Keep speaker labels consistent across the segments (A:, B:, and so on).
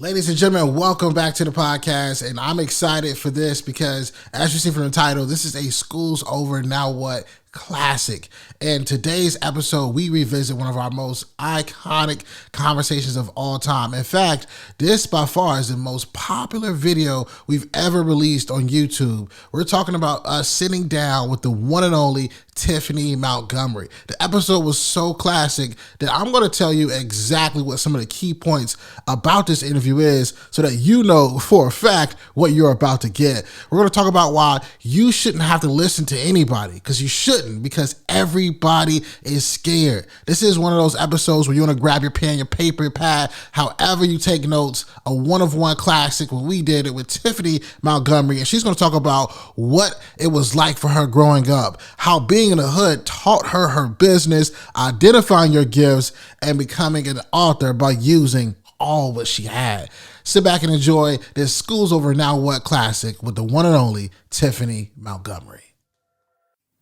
A: Ladies and gentlemen, welcome back to the podcast, and I'm excited for this because, as you see from the title, this is a School's Over, Now What classic. In today's episode, we revisit one of our most iconic conversations of all time. In fact, this by far is the most popular video we've ever released on YouTube. We're talking about us sitting down with the one and only Tiphani Montgomery. The episode was so classic that I'm going to tell you exactly what some of the key points about this interview is so that you know for a fact what you're about to get. We're going to talk about why you shouldn't have to listen to anybody, because you shouldn't, because everybody is scared. This is one of those episodes where you want to grab your pen, your paper, your pad, however you take notes, a one-of-one classic when we did it with Tiphani Montgomery, and she's going to talk about what it was like for her growing up, how being in the hood taught her her business, identifying your gifts, and becoming an author by using all what she had. Sit back and enjoy this School's Over Now What classic with the one and only Tiphani Montgomery.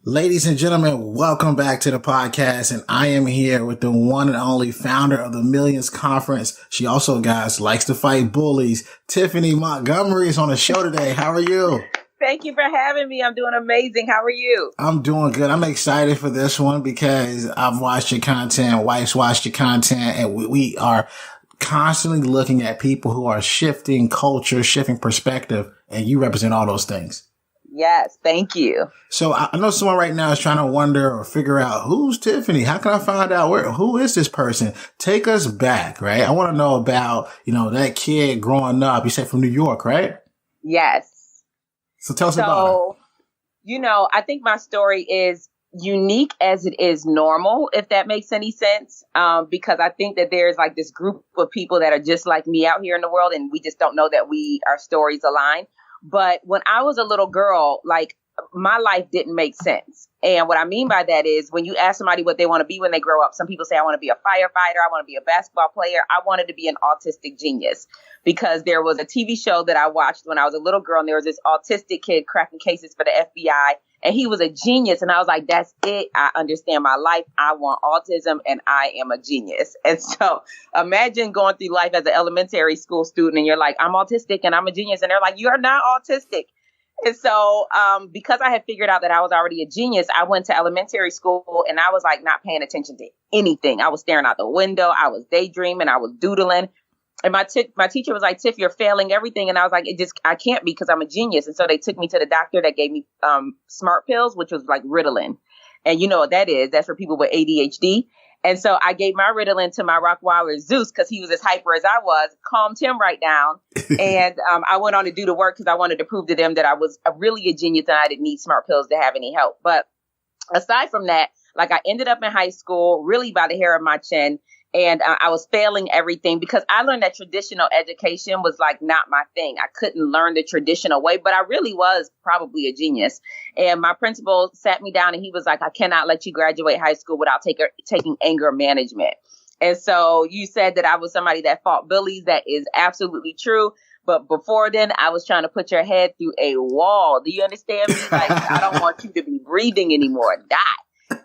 A: Ladies and gentlemen, welcome back to the podcast, and I am here with the one and only founder of the Millions Conference. She also, guys, likes to fight bullies. Tiphani Montgomery is on the show today. How are you?
B: Thank you for having me. I'm doing amazing. How are you?
A: I'm doing good. I'm excited for this one because I've watched your content, wife's watched your content, and we are constantly looking at people who are shifting culture, shifting perspective, and you represent all those things.
B: Yes, thank you.
A: So I know someone right now is trying to wonder or figure out who's Tiphani. How can I find out who is this person? Take us back, right? I want to know about, that kid growing up. You said from New York, right?
B: Yes.
A: So tell us about her.
B: I think my story is unique as it is normal, if that makes any sense. Because I think that there's like this group of people that are just like me out here in the world, and we just don't know that our stories align. But when I was a little girl, my life didn't make sense. And what I mean by that is when you ask somebody what they want to be when they grow up, some people say, I want to be a firefighter. I want to be a basketball player. I wanted to be an autistic genius because there was a TV show that I watched when I was a little girl, and there was this autistic kid cracking cases for the FBI. And he was a genius. And I was like, that's it. I understand my life. I want autism and I am a genius. And so imagine going through life as an elementary school student and you're like, I'm autistic and I'm a genius. And they're like, you're not autistic. And so because I had figured out that I was already a genius, I went to elementary school and I was like not paying attention to anything. I was staring out the window. I was daydreaming. I was doodling. And my teacher was like, Tiff, you're failing everything. And I was like, I can't be because I'm a genius. And so they took me to the doctor that gave me smart pills, which was like Ritalin. And you know what that is? That's for people with ADHD. And so I gave my Ritalin to my Rottweiler Zeus because he was as hyper as I was, calmed him right down. And I went on to do the work because I wanted to prove to them that I was really a genius and I didn't need smart pills to have any help. But aside from that, I ended up in high school really by the hair of my chin. And I was failing everything because I learned that traditional education was not my thing. I couldn't learn the traditional way, but I really was probably a genius. And my principal sat me down and he was like, I cannot let you graduate high school without taking anger management. And so you said that I was somebody that fought bullies. That is absolutely true. But before then, I was trying to put your head through a wall. Do you understand me? I don't want you to be breathing anymore. Die.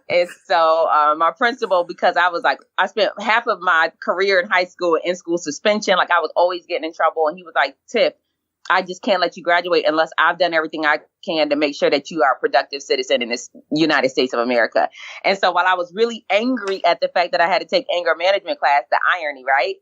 B: And so my principal, because I spent half of my career in high school in school suspension. I was always getting in trouble. And he was like, Tiff, I just can't let you graduate unless I've done everything I can to make sure that you are a productive citizen in this United States of America. And so while I was really angry at the fact that I had to take anger management class, the irony, right?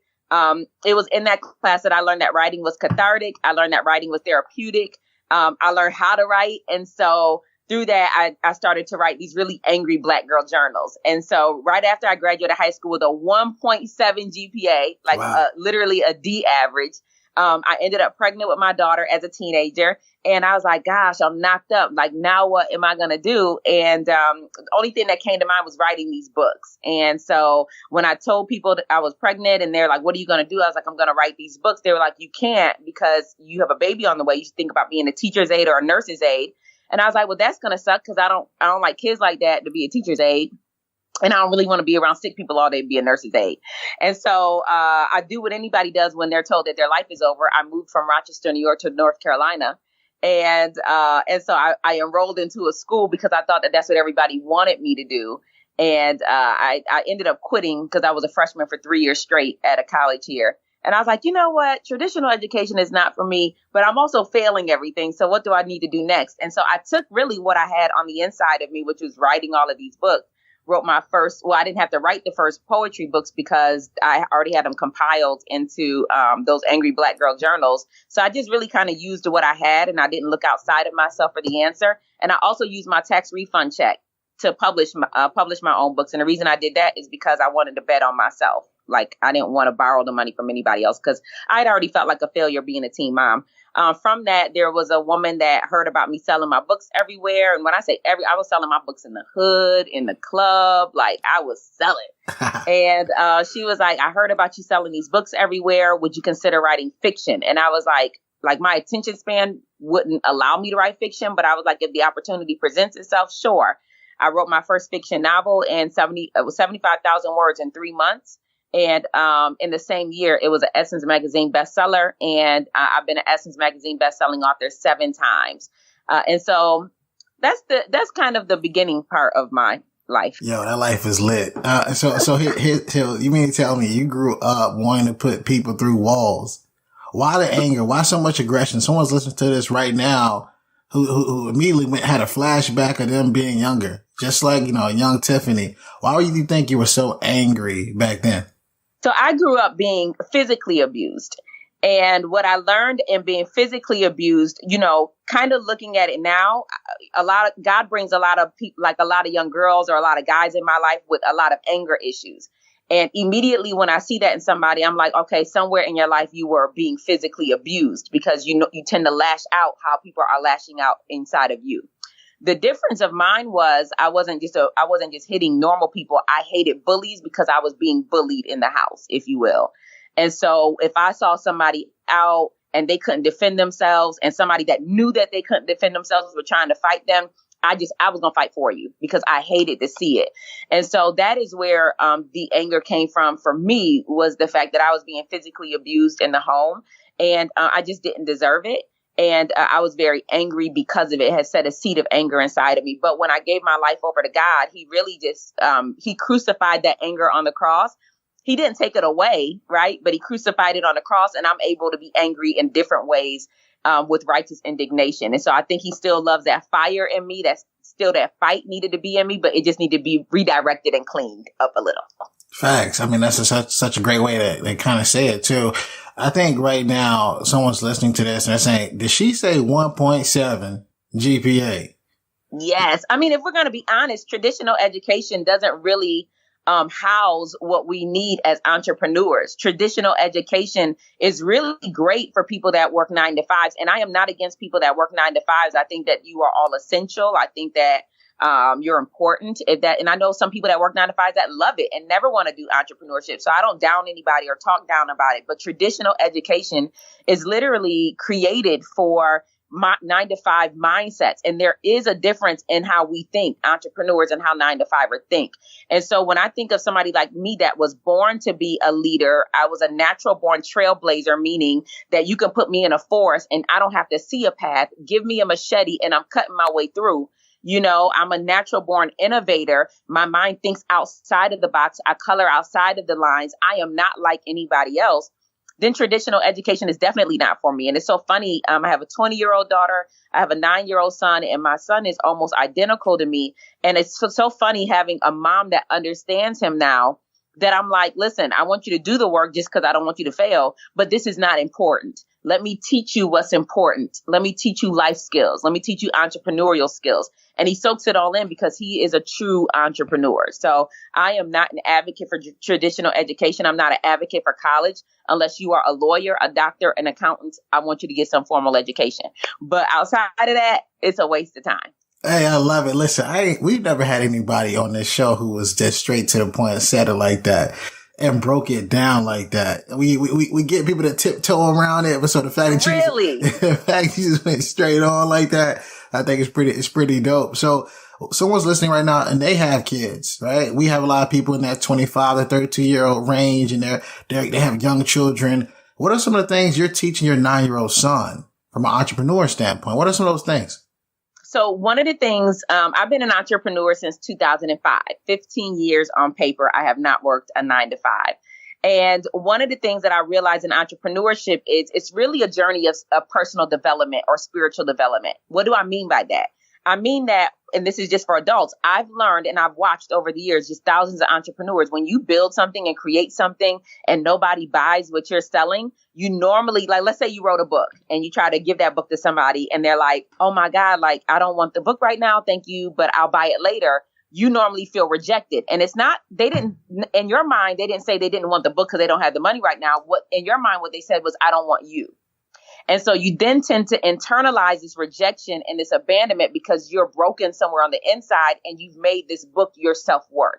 B: It was in that class that I learned that writing was cathartic. I learned that writing was therapeutic. I learned how to write. And so through that, I started to write these really angry Black girl journals. And so right after I graduated high school with a 1.7 GPA,
A: wow.
B: Literally a D average, I ended up pregnant with my daughter as a teenager. And I was like, gosh, I'm knocked up. Now what am I going to do? And the only thing that came to mind was writing these books. And so when I told people that I was pregnant and they're like, what are you going to do? I was like, I'm going to write these books. They were like, you can't because you have a baby on the way. You should think about being a teacher's aide or a nurse's aide. And I was like, well, that's going to suck because I don't like kids like that to be a teacher's aide. And I don't really want to be around sick people all day, be a nurse's aide. And so I do what anybody does when they're told that their life is over. I moved from Rochester, New York to North Carolina. And so I enrolled into a school because I thought that that's what everybody wanted me to do. And I ended up quitting because I was a freshman for 3 years straight at a college here. And I was like, you know what? Traditional education is not for me, but I'm also failing everything. So what do I need to do next? And so I took really what I had on the inside of me, which was writing all of these books, wrote my first, well, I didn't have to write the first poetry books because I already had them compiled into those Angry Black Girl journals. So I just really kind of used what I had, and I didn't look outside of myself for the answer. And I also used my tax refund check to publish my own books. And the reason I did that is because I wanted to bet on myself. Like, I didn't want to borrow the money from anybody else because I'd already felt like a failure being a teen mom. From that, there was a woman that heard about me selling my books everywhere. And when I say I was selling my books in the hood, in the club, like I was selling. And she was like, I heard about you selling these books everywhere. Would you consider writing fiction? And I was like my attention span wouldn't allow me to write fiction. But I was like, if the opportunity presents itself, sure. I wrote my first fiction novel and it was 75,000 words in 3 months. And in the same year, it was an Essence magazine bestseller. And I've been an Essence magazine bestselling author 7 times. And so that's kind of the beginning part of my life.
A: Yo, that life is lit. So here, you mean to tell me you grew up wanting to put people through walls? Why the anger? Why so much aggression? Someone's listening to this right now who immediately had a flashback of them being younger, just like, young Tiphani. Why would you think you were so angry back then?
B: So I grew up being physically abused. And what I learned in being physically abused, kind of looking at it now, God brings a lot of people, like a lot of young girls or a lot of guys in my life with a lot of anger issues. And immediately when I see that in somebody, I'm like, okay, somewhere in your life you were being physically abused because you tend to lash out how people are lashing out inside of you. The difference of mine was I wasn't just hitting normal people. I hated bullies because I was being bullied in the house, if you will. And so if I saw somebody out and they couldn't defend themselves and somebody that knew that they couldn't defend themselves were trying to fight them, I was going to fight for you because I hated to see it. And so that is where the anger came from for me, was the fact that I was being physically abused in the home and I just didn't deserve it. And I was very angry because of it. It had set a seed of anger inside of me. But when I gave my life over to God, he really just he crucified that anger on the cross. He didn't take it away, right? But he crucified it on the cross, and I'm able to be angry in different ways with righteous indignation. And so I think he still loves that fire in me. That's still that fight needed to be in me, but it just needed to be redirected and cleaned up a little.
A: Facts. I mean, that's such a great way to kind of say it too. I think right now someone's listening to this and they're saying, did she say 1.7 GPA?
B: Yes. I mean, if we're going to be honest, traditional education doesn't really house what we need as entrepreneurs. Traditional education is really great for people that work 9 to 5s. And I am not against people that work 9 to 5s. I think that you are all essential. I think that you're important. And I know some people that work 9 to 5s that love it and never want to do entrepreneurship. So I don't down anybody or talk down about it. But traditional education is literally created for 9 to 5 mindsets. And there is a difference in how we think, entrepreneurs, and how 9 to 5ers think. And so when I think of somebody like me that was born to be a leader, I was a natural born trailblazer, meaning that you can put me in a forest and I don't have to see a path. Give me a machete and I'm cutting my way through. I'm a natural born innovator. My mind thinks outside of the box. I color outside of the lines. I am not like anybody else. Then traditional education is definitely not for me. And it's so funny. I have a 20-year-old daughter. I have a 9-year-old son, and my son is almost identical to me. And it's so funny having a mom that understands him now, that I'm like, listen, I want you to do the work just because I don't want you to fail. But this is not important. Let me teach you what's important. Let me teach you life skills. Let me teach you entrepreneurial skills. And he soaks it all in because he is a true entrepreneur. So I am not an advocate for traditional education. I'm not an advocate for college. Unless you are a lawyer, a doctor, an accountant, I want you to get some formal education. But outside of that, it's a waste of time.
A: Hey, I love it. Listen, we've never had anybody on this show who was just straight to the point and said it like that and broke it down like that. We get people to tiptoe around it, but so the fact that you just went straight on like that, I think it's pretty dope. So someone's listening right now and they have kids, right? We have a lot of people in that 25 to 32-year-old range, and they have young children. What are some of the things you're teaching your 9-year-old son from an entrepreneur standpoint? What are some of those things?
B: So one of the things, I've been an entrepreneur since 2005, 15 years on paper. I have not worked a 9 to 5. And one of the things that I realized in entrepreneurship is it's really a journey of personal development or spiritual development. What do I mean by that? I mean that, and this is just for adults, I've learned and I've watched over the years, just thousands of entrepreneurs, when you build something and create something and nobody buys what you're selling, you normally, like, let's say you wrote a book and you try to give that book to somebody and they're like, oh my God, like, I don't want the book right now. Thank you, but I'll buy it later. You normally feel rejected. And it's not, they didn't, in your mind, they didn't say they didn't want the book because they don't have the money right now. What in your mind, what they said was, I don't want you. And so you then tend to internalize this rejection and this abandonment because you're broken somewhere on the inside and you've made this book your self-worth.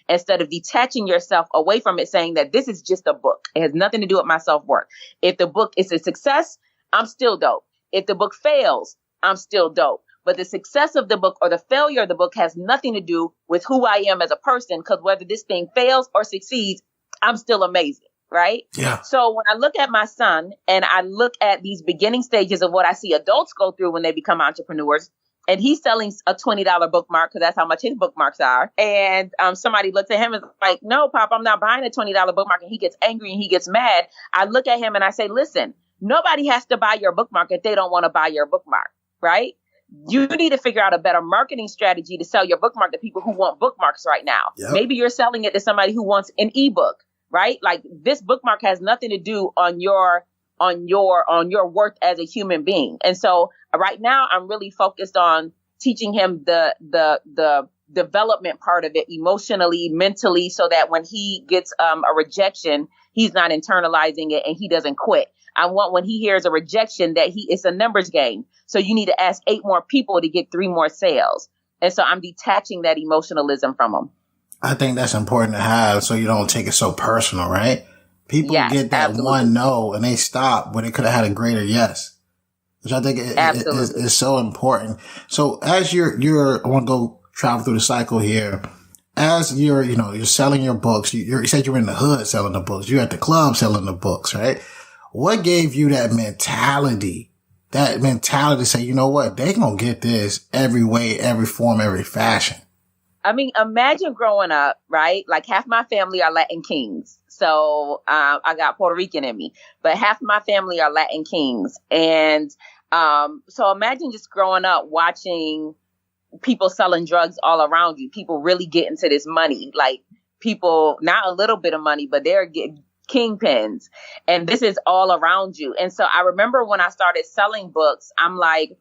B: Instead of detaching yourself away from it, saying that this is just a book. It has nothing to do with my self-worth. If the book is a success, I'm still dope. If the book fails, I'm still dope. But the success of the book or the failure of the book has nothing to do with who I am as a person, because whether this thing fails or succeeds, I'm still amazing. Right?
A: Yeah.
B: So when I look at my son and I look at these beginning stages of what I see adults go through when they become entrepreneurs, and he's selling a $20 bookmark because that's how much his bookmarks are. And somebody looks at him and is like, no, Pop, I'm not buying a $20 bookmark. And he gets angry and he gets mad. I look at him and I say, listen, nobody has to buy your bookmark if they don't want to buy your bookmark. Right? You need to figure out a better marketing strategy to sell your bookmark to people who want bookmarks right now.
A: Yep.
B: Maybe you're selling it to somebody who wants an ebook. Right? Like, this bookmark has nothing to do on your worth as a human being. And so right now I'm really focused on teaching him the development part of it emotionally, mentally, so that when he gets a rejection, he's not internalizing it and he doesn't quit. I want when he hears a rejection that it's a numbers game. So you need to ask 8 more people to get 3 more sales. And so I'm detaching that emotionalism from him.
A: I think that's important to have so you don't take it so personal, right? People get that absolutely. One no and they stop when they could have had a greater yes, which I think is so important. So as you're, I want to go travel through the cycle here. As you're selling your books, you said you were in the hood selling the books. You're at the club selling the books, right? What gave you that mentality to say, you know what, they gonna get this every way, every form, every fashion?
B: I mean, imagine growing up, right? Like, half my family are Latin kings. So I got Puerto Rican in me, but half my family are Latin kings. And so imagine just growing up watching people selling drugs all around you, people really get into this money, like people, not a little bit of money, but they're getting kingpins. And this is all around you. And so I remember when I started selling books, I'm like,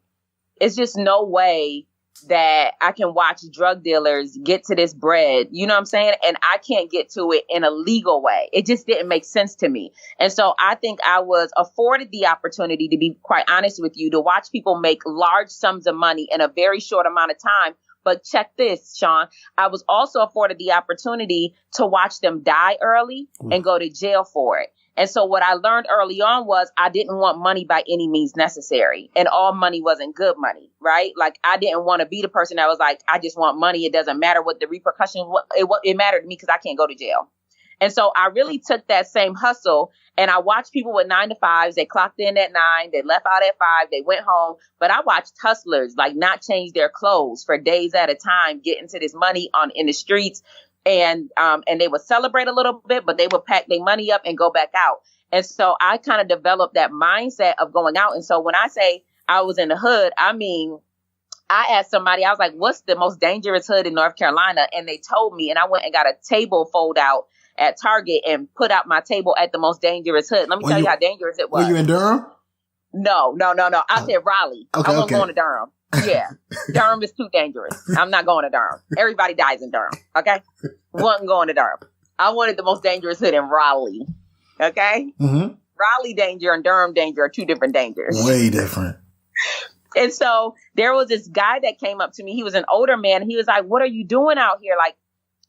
B: it's just no way that I can watch drug dealers get to this bread, you know what I'm saying? And I can't get to it in a legal way. It just didn't make sense to me. And so I think I was afforded the opportunity, to be quite honest with you, to watch people make large sums of money in a very short amount of time. But check this, Shawn, I was also afforded the opportunity to watch them die early and go to jail for it. And so what I learned early on was I didn't want money by any means necessary. And all money wasn't good money, right? Like, I didn't want to be the person that was like, I just want money. It doesn't matter what the repercussions, it mattered to me because I can't go to jail. And so I really took that same hustle and I watched people with 9 to 5s. They clocked in at 9. They left out at 5. They went home. But I watched hustlers like not change their clothes for days at a time, get into this money in the streets. And they would celebrate a little bit, but they would pack their money up and go back out. And so I kind of developed that mindset of going out. And so when I say I was in the hood, I mean, I asked somebody, I was like, what's the most dangerous hood in North Carolina? And they told me, and I went and got a table fold out at Target and put out my table at the most dangerous hood. Let me tell you how dangerous it was.
A: Were you in Durham?
B: No. I said Raleigh. I wasn't going to Durham. Yeah. Durham is too dangerous. I'm not going to Durham. Everybody dies in Durham. Okay. Wasn't going to Durham. I wanted the most dangerous hood in Raleigh. Okay. Mm-hmm. Raleigh danger and Durham danger are 2 different dangers.
A: Way different.
B: And so there was this guy that came up to me. He was an older man. He was like, what are you doing out here? Like,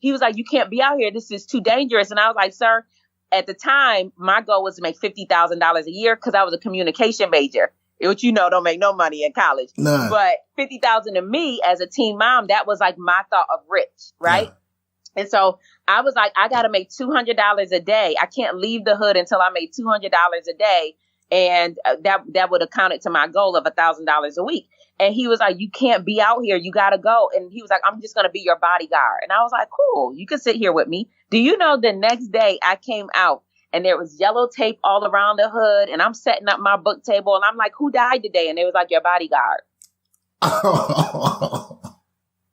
B: he was like, you can't be out here. This is too dangerous. And I was like, sir, at the time, my goal was to make $50,000 a year because I was a communication major. Which, don't make no money in college. None. But $50,000 to me as a teen mom, that was like my thought of rich, right? Yeah. And so I was like, I got to make $200 a day. I can't leave the hood until I make $200 a day. And that would account it to my goal of $1,000 a week. And he was like, you can't be out here. You got to go. And he was like, I'm just going to be your bodyguard. And I was like, cool, you can sit here with me. Do you know the next day I came out and there was yellow tape all around the hood and I'm setting up my book table and I'm like, who died today? And they was like, your bodyguard.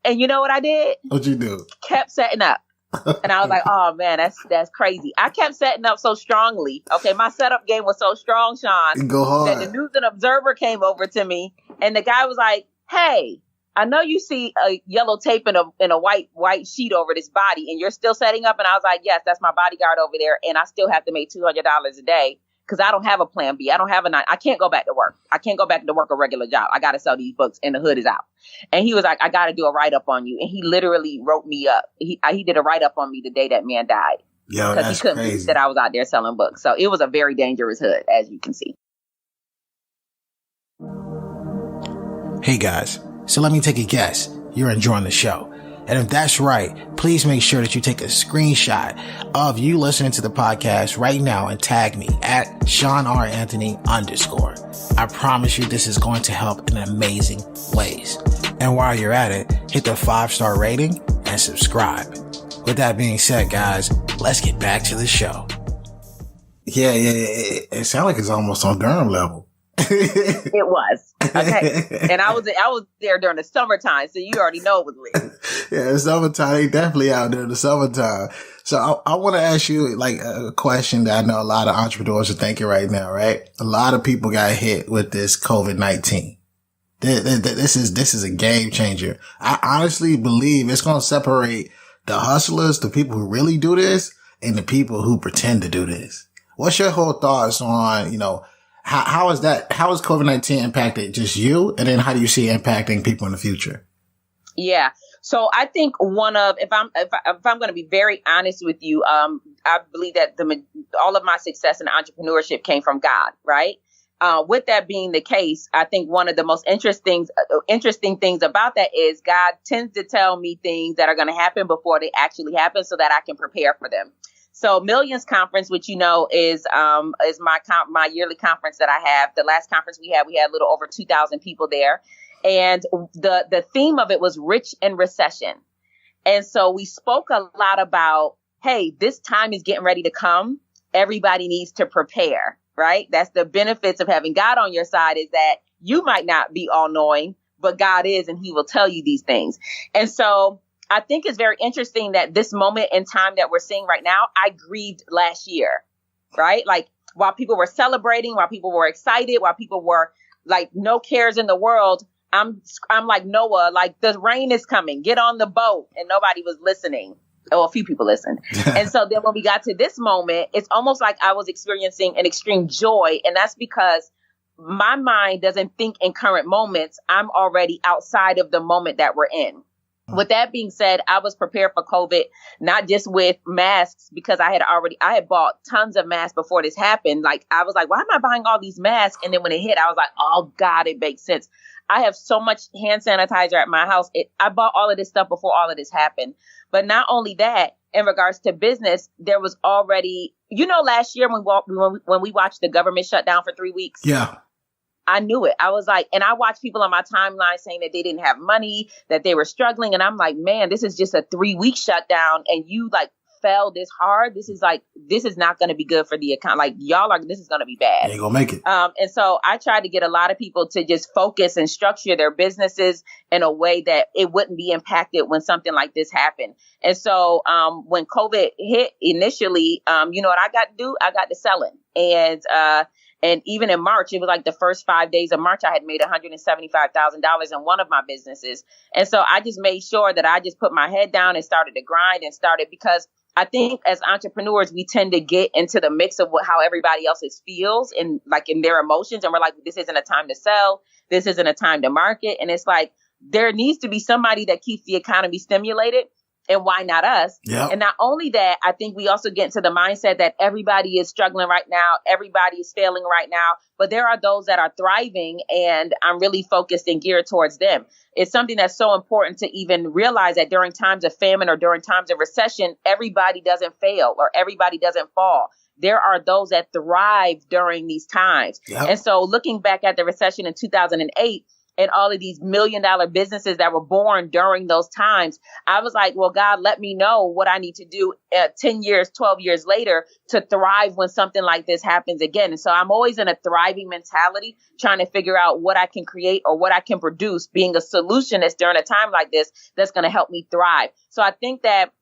B: And you know what I did?
A: What'd you do?
B: Kept setting up. And I was like, oh man, that's crazy. I kept setting up so strongly. Okay, my setup game was so strong, Shawn,
A: go hard.
B: that the News and Observer came over to me and the guy was like, hey, I know you see a yellow tape in a white sheet over this body and you're still setting up. And I was like, yes, that's my bodyguard over there. And I still have to make $200 a day because I don't have a plan B. I don't have I can't go back to work. I can't go back to work a regular job. I got to sell these books and the hood is out. And he was like, I got to do a write-up on you. And he literally wrote me up. He did a write-up on me the day that man died.
A: Yo,
B: because he couldn't believe that I was out there selling books. So it was a very dangerous hood, as you can see.
A: Hey guys, so let me take a guess. You're enjoying the show. And if that's right, please make sure that you take a screenshot of you listening to the podcast right now and tag me at ShawnRAnthony_. I promise you this is going to help in amazing ways. And while you're at it, hit the 5-star rating and subscribe. With that being said, guys, let's get back to the show. Yeah. It sounds like it's almost on Durham level.
B: It was. Okay. And I was there during the summertime, so you already know it was lit.
A: Yeah, the summertime, they definitely out there in the summertime. So I want to ask you like a question that I know a lot of entrepreneurs are thinking right now, right? A lot of people got hit with this COVID-19. This is a game changer. I honestly believe it's going to separate the hustlers, the people who really do this, and the people who pretend to do this. What's your whole thoughts on, how has COVID-19 impacted just you? And then how do you see it impacting people in the future?
B: Yeah. So I think if I'm going to be very honest with you, I believe that all of my success in entrepreneurship came from God, right? With that being the case, I think one of the most interesting things about that is God tends to tell me things that are going to happen before they actually happen so that I can prepare for them. So Millions Conference, which is my yearly conference that I have. The last conference we had a little over 2,000 people there. And the theme of it was rich in recession. And so we spoke a lot about, hey, this time is getting ready to come. Everybody needs to prepare, right? That's the benefits of having God on your side, is that you might not be all knowing, but God is, and he will tell you these things. And so I think it's very interesting that this moment in time that we're seeing right now, I grieved last year, right? Like while people were celebrating, while people were excited, while people were like, no cares in the world, I'm like Noah, like the rain is coming, get on the boat. And nobody was listening. Oh, a few people listened. And so then when we got to this moment, it's almost like I was experiencing an extreme joy. And that's because my mind doesn't think in current moments. I'm already outside of the moment that we're in. With that being said, I was prepared for COVID, not just with masks, because I had bought tons of masks before this happened. Like, I was like, why am I buying all these masks? And then when it hit, I was like, oh God, it makes sense. I have so much hand sanitizer at my house. I bought all of this stuff before all of this happened. But not only that, in regards to business, there was already, last year when we watched the government shut down for 3 weeks.
A: Yeah.
B: I knew it. I was like, and I watched people on my timeline saying that they didn't have money, that they were struggling. And I'm like, man, this is just a 3-week shutdown. And you like fell this hard. This is not going to be good for the account. Like this is going to be bad.
A: You ain't gonna make it.
B: And so I tried to get a lot of people to just focus and structure their businesses in a way that it wouldn't be impacted when something like this happened. And so when COVID hit initially, you know what I got to do? I got to selling. And even in March, it was like the first 5 days of March, I had made $175,000 in one of my businesses. And so I just made sure that I just put my head down and started to grind and started, because I think as entrepreneurs, we tend to get into the mix of how everybody else feels and like in their emotions. And we're like, this isn't a time to sell. This isn't a time to market. And it's like, there needs to be somebody that keeps the economy stimulated. And why not us? Yep. And not only that, I think we also get into the mindset that everybody is struggling right now. Everybody is failing right now. But there are those that are thriving, and I'm really focused and geared towards them. It's something that's so important to even realize that during times of famine or during times of recession, everybody doesn't fail or everybody doesn't fall. there are those that thrive during these times.
A: Yep.
B: And so looking back at the recession in 2008, and all of these $1 million businesses that were born during those times, I was like, well, God, let me know what I need to do 10 years, 12 years later to thrive when something like this happens again. And so I'm always in a thriving mentality, trying to figure out what I can create or what I can produce, being a solutionist during a time like this that's going to help me thrive. So I think that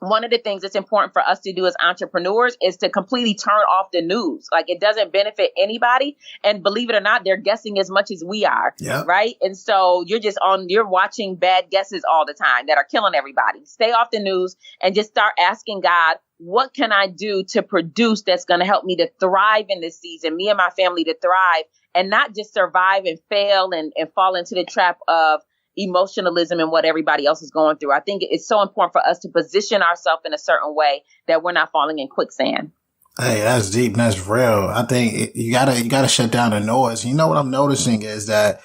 B: one of the things that's important for us to do as entrepreneurs is to completely turn off the news. Like, it doesn't benefit anybody. And believe it or not, they're guessing as much as we are.
A: Yep.
B: Right. And so you're watching bad guesses all the time that are killing everybody. Stay off the news and just start asking God, what can I do to produce that's going to help me to thrive in this season, me and my family to thrive and not just survive and fail and fall into the trap of emotionalism and what everybody else is going through. I think it's so important for us to position ourselves in a certain way that we're not falling in quicksand.
A: Hey, that's deep and that's real. I think you gotta shut down the noise. You know what I'm noticing is that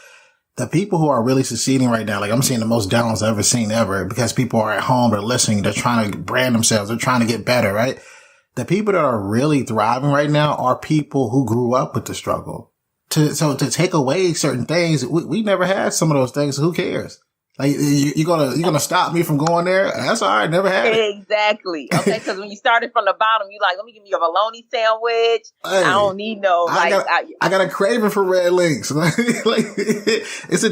A: the people who are really succeeding right now, like I'm seeing the most downloads I've ever seen ever because people are at home, they're listening, they're trying to brand themselves, they're trying to get better, right? The people that are really thriving right now are people who grew up with the struggle. So to take away certain things, we never had some of those things. So who cares? Like, you're gonna stop me from going there? That's all right. Never had it.
B: Exactly. Okay. Because when you started from the bottom, you like, let me give me a bologna sandwich.
A: Hey,
B: I don't need no.
A: I got a craving for red links. Like, it's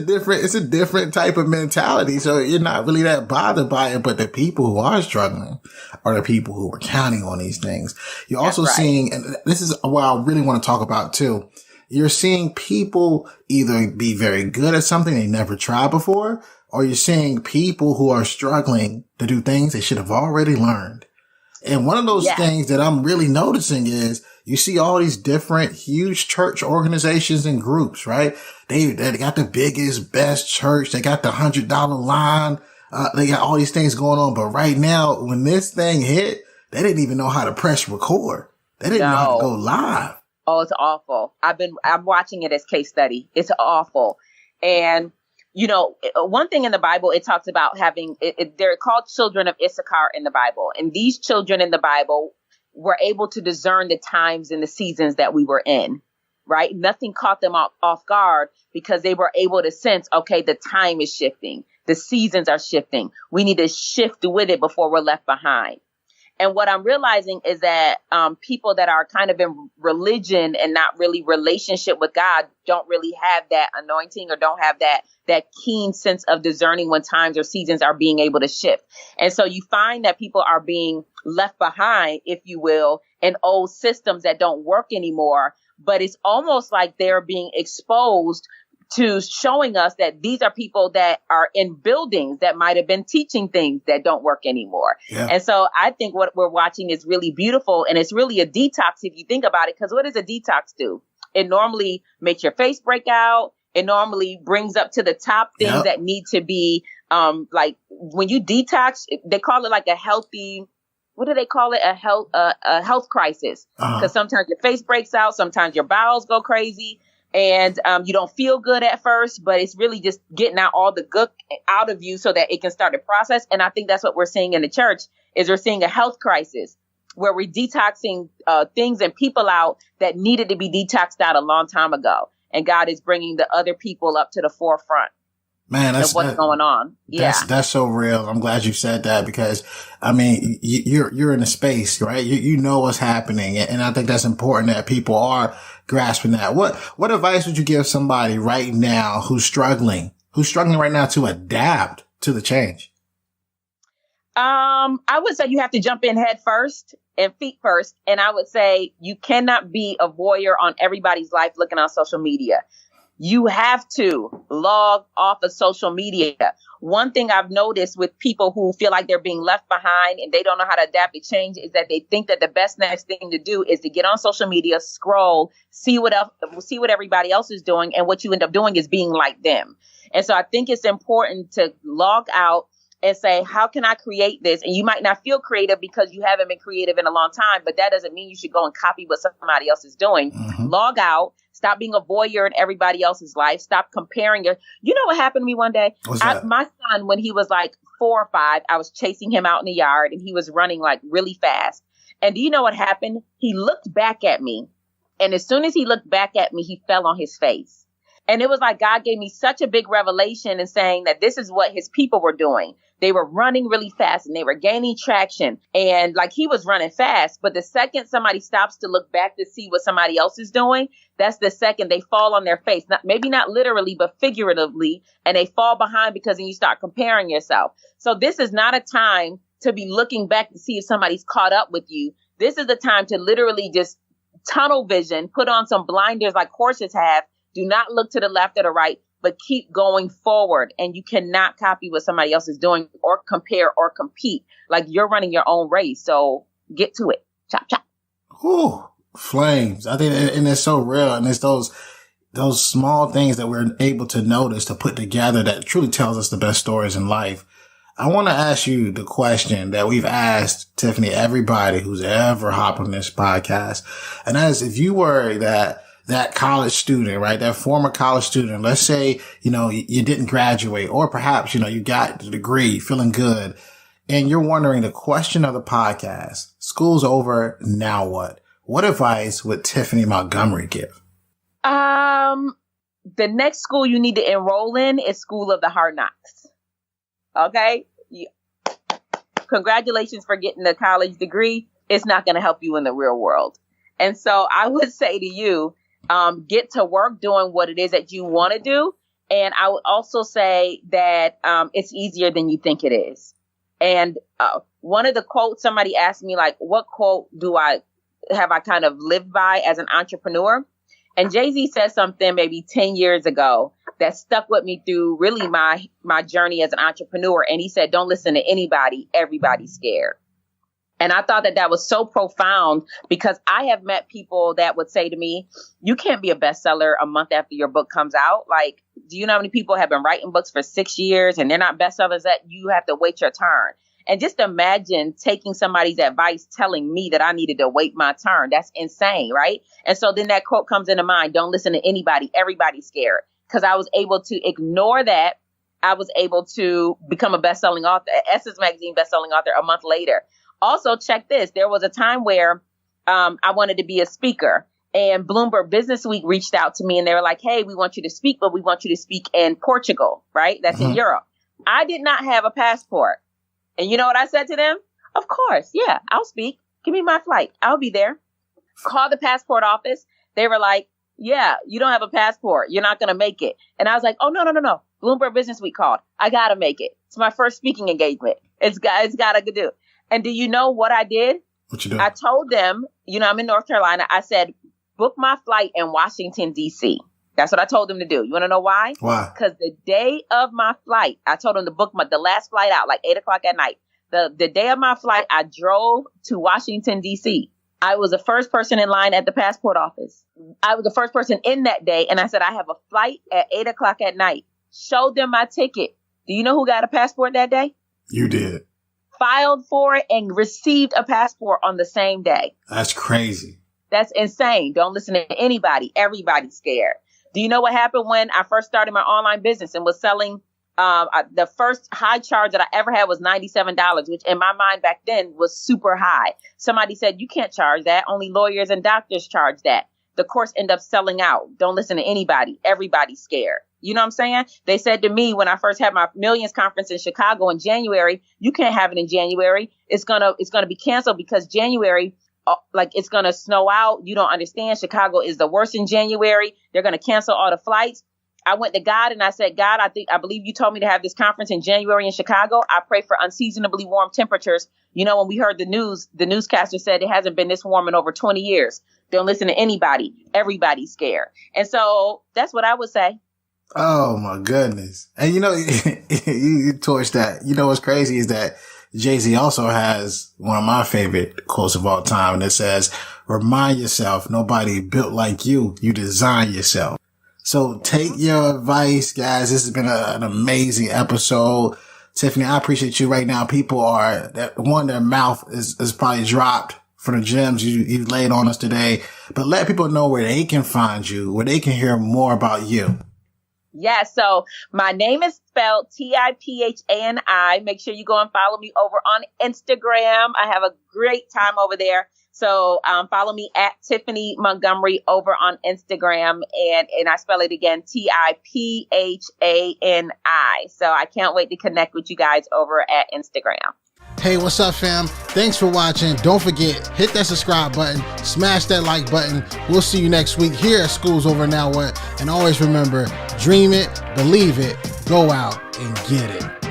A: a different type of mentality. So you're not really that bothered by it. But the people who are struggling are the people who are counting on these things. You're also seeing, and this is what I really want to talk about too. You're seeing people either be very good at something they never tried before, or you're seeing people who are struggling to do things they should have already learned. And one of those things that I'm really noticing is you see all these different huge church organizations and groups, right? They got the biggest, best church. They got the $100 line. They got all these things going on. But right now, when this thing hit, they didn't even know how to press record. They didn't know how to go live.
B: Oh, it's awful. I'm watching it as case study. It's awful. And, you know, one thing in the Bible, it talks about having, they're called children of Issachar in the Bible. And these children in the Bible were able to discern the times and the seasons that we were in, right? Nothing caught them off guard because they were able to sense, okay, the time is shifting. The seasons are shifting. We need to shift with it before we're left behind. And what I'm realizing is that people that are kind of in religion and not really relationship with God don't really have that anointing or don't have that keen sense of discerning when times or seasons are being able to shift. And so you find that people are being left behind, if you will, in old systems that don't work anymore. But it's almost like they're being exposed to showing us that these are people that are in buildings that might have been teaching things that don't work anymore. Yeah. And so I think what we're watching is really beautiful. And it's really a detox if you think about it, because what does a detox do? It normally makes your face break out. It normally brings up to the top things that need to be like when you detox, they call it like a healthy, what do they call it? A health crisis. Because sometimes your face breaks out. Sometimes your bowels go crazy. And you don't feel good at first, but it's really just getting out all the gook out of you so that it can start the process. And I think that's what we're seeing in the church is we're seeing a health crisis where we're detoxing things and people out that needed to be detoxed out a long time ago. And God is bringing the other people up to the forefront. Man, that's what's going on. Yeah,
A: that's so real. I'm glad you said that because I mean, you're in a space, right? You know what's happening, and I think that's important that people are grasping that. What advice would you give somebody right now who's struggling right now to adapt to the change?
B: I would say you have to jump in head first and feet first, and I would say you cannot be a voyeur on everybody's life looking on social media. You have to log off of social media. One thing I've noticed with people who feel like they're being left behind and they don't know how to adapt to change is that they think that the best next thing to do is to get on social media, scroll, see what everybody else is doing. And what you end up doing is being like them. And so I think it's important to log out and say, how can I create this? And you might not feel creative because you haven't been creative in a long time, but that doesn't mean you should go and copy what somebody else is doing. Mm-hmm. Log out. Stop being a voyeur in everybody else's life. Stop comparing your. You know what happened to me one day? My son, when he was like 4 or 5, I was chasing him out in the yard and he was running like really fast. And do you know what happened? He looked back at me. And as soon as he looked back at me, he fell on his face. And it was like God gave me such a big revelation in saying that this is what his people were doing. They were running really fast and they were gaining traction. And like he was running fast. But the second somebody stops to look back to see what somebody else is doing, that's the second they fall on their face. Maybe not literally, but figuratively. And they fall behind because then you start comparing yourself. So this is not a time to be looking back to see if somebody's caught up with you. This is the time to literally just tunnel vision, put on some blinders like horses have. Do not look to the left or the right, but keep going forward. And you cannot copy what somebody else is doing or compare or compete. Like you're running your own race. So get to it. Chop, chop.
A: Ooh, flames. I think, and it's so real. And it's those small things that we're able to notice, to put together, that truly tells us the best stories in life. I want to ask you the question that we've asked, Tiphani, everybody who's ever hopped on this podcast. And that is, if you were that college student, right? That former college student, let's say, you didn't graduate, or perhaps, you got the degree, feeling good, and you're wondering the question of the podcast, school's over, now what? What advice would Tiphani Montgomery give?
B: The next school you need to enroll in is School of the Hard Knocks. Okay? Congratulations for getting a college degree. It's not going to help you in the real world. And so I would say to you, get to work doing what it is that you want to do. And I would also say that it's easier than you think it is. And one of the quotes, somebody asked me, like, what quote have I kind of lived by as an entrepreneur? And Jay-Z said something maybe 10 years ago that stuck with me through really my journey as an entrepreneur. And he said, don't listen to anybody. Everybody's scared. And I thought that was so profound, because I have met people that would say to me, you can't be a bestseller a month after your book comes out. Like, do you know how many people have been writing books for 6 years and they're not bestsellers, that you have to wait your turn? And just imagine taking somebody's advice telling me that I needed to wait my turn. That's insane, right? And so then that quote comes into mind, don't listen to anybody. Everybody's scared. Because I was able to ignore that. I was able to become a best-selling author, Essence Magazine best-selling author a month later. Also, check this. There was a time where I wanted to be a speaker, and Bloomberg Business Week reached out to me and they were like, hey, we want you to speak, but we want you to speak in Portugal, right? That's in Europe. I did not have a passport. And you know what I said to them? Of course. Yeah, I'll speak. Give me my flight. I'll be there. Call the passport office. They were like, yeah, you don't have a passport. You're not going to make it. And I was like, oh, no. Bloomberg Business Week called. I got to make it. It's my first speaking engagement. It's got to do. And do you know what I did?
A: What you doing?
B: I told them, I'm in North Carolina. I said, book my flight in Washington, D.C. That's what I told them to do. You want to know why?
A: Why?
B: Because the day of my flight, I told them to book the last flight out, like 8:00 at night. The day of my flight, I drove to Washington, D.C. I was the first person in line at the passport office. I was the first person in that day. And I said, I have a flight at 8:00 at night. Showed them my ticket. Do you know who got a passport that day?
A: You did.
B: Filed for it and received a passport on the same day.
A: That's crazy.
B: That's insane. Don't listen to anybody. Everybody's scared. Do you know what happened when I first started my online business and was selling? The first high charge that I ever had was $97, which in my mind back then was super high. Somebody said, you can't charge that. Only lawyers and doctors charge that. The course ended up selling out. Don't listen to anybody. Everybody's scared. You know what I'm saying? They said to me when I first had my Millions conference in Chicago in January, you can't have it in January. It's gonna be canceled because January, it's gonna snow out. You don't understand. Chicago is the worst in January. They're gonna cancel all the flights. I went to God and I said, God, I believe you told me to have this conference in January in Chicago. I pray for unseasonably warm temperatures. When we heard the news, the newscaster said it hasn't been this warm in over 20 years. Don't listen to anybody. Everybody's scared. And so that's what I would say.
A: Oh my goodness. And you torched that. What's crazy is that Jay-Z also has one of my favorite quotes of all time. And it says, remind yourself, nobody built like you. You design yourself. So take your advice, guys. This has been an amazing episode. Tiphani, I appreciate you right now. People their mouth is probably dropped for the gems you laid on us today, but let people know where they can find you, where they can hear more about you.
B: Yeah, so my name is spelled Tiphani. Make sure you go and follow me over on Instagram. I have a great time over there. So follow me at Tiphani Montgomery over on Instagram. And I spell it again, Tiphani. So I can't wait to connect with you guys over at Instagram.
A: Hey, what's up, fam? Thanks for watching. Don't forget, hit that subscribe button, smash that like button. We'll see you next week here at School's Over Now What. And always remember, dream it, believe it, go out and get it.